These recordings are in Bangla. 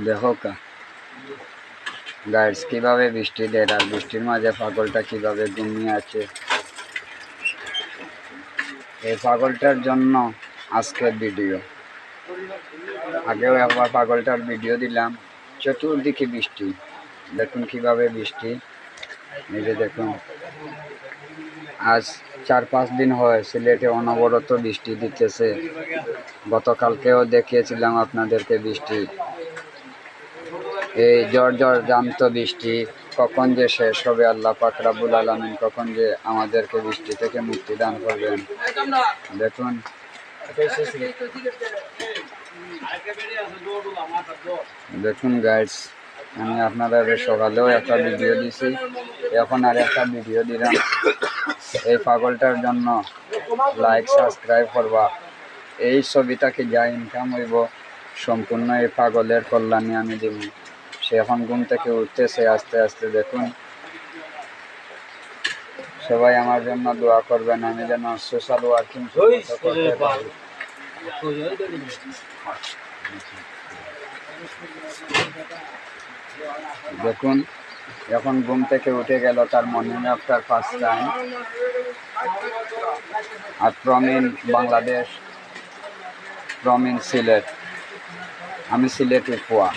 দেখো কা গাইডস কিভাবে বৃষ্টি দেয় আর বৃষ্টির মাঝে পাগলটা কিভাবে ঘুমিয়ে আছে। এই পাগলটার জন্য আজকের ভিডিও। আগেও একবার পাগলটার ভিডিও দিলাম। চতুর্দিকে বৃষ্টি, দেখুন কিভাবে বৃষ্টি। এই যে দেখুন, আজ 4-5 দিন হয় সিলেটে অনবরত বৃষ্টি দিতেছে। গতকালকেও দেখিয়েছিলাম আপনাদেরকে বৃষ্টি। এই ঝড় বৃষ্টি কখন যে শেষ হবে, আল্লাহ পাক রব্বুল আলামিন কখন যে আমাদেরকে বৃষ্টি থেকে মুক্তি দান করবেন। দেখুন দেখুন গাইডস, আমি আপনাদের সকালেও একটা ভিডিও দিছি, এখন আর একটা ভিডিও দিলাম। এই পাগলটার জন্য লাইক সাবস্ক্রাইব করবা। এই ছবিটাকে যা ইনকাম হইব সম্পূর্ণ এই পাগলের কল্যাণে আমি দিব। সে এখন ঘুম থেকে উঠতেছে আস্তে আস্তে। দেখুন, সবাই আমার জন্য দোয়া করবেন, আমি যেন সোশ্যাল ওয়ার্কিং করতে পারি। দেখুন, এখন ঘুম থেকে উঠে গেল, তার মর্নিং আফটার ফার্স্ট টাইম। আর প্রমিন বাংলাদেশ, প্রমিন সিলেট। আমি সিলেটের ফুয়া।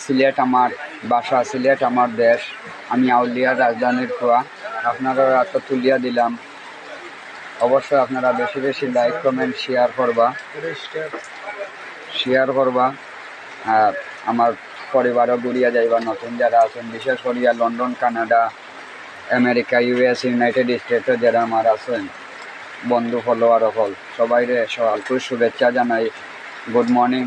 সিলেট আমার বাসা, সিলেট আমার দেশ। আমি আউলিয়ার রাজধানীর ফুয়া। আপনারা এত তুলিয়া দিলাম, অবশ্যই আপনারা বেশি বেশি লাইক কমেন্ট শেয়ার করবা। আর আমার পরিবারও ঘুরিয়া যাইবা। নতুন যারা আছেন, বিশেষ করিয়া London, Canada, America, US, United স্টেটও যারা আমার আছেন বন্ধু ফলোয়ার হল, সবাইরে সকালকে শুভেচ্ছা জানাই। Good morning.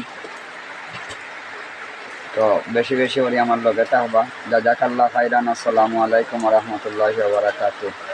তো বেশি বেশি করে আমার লগে থাকবা। জাযাকাল্লাহ খাইরান। আসসালামু আলাইকুম ওয়া রাহমাতুল্লাহি ওয়া বারাকাতুহু।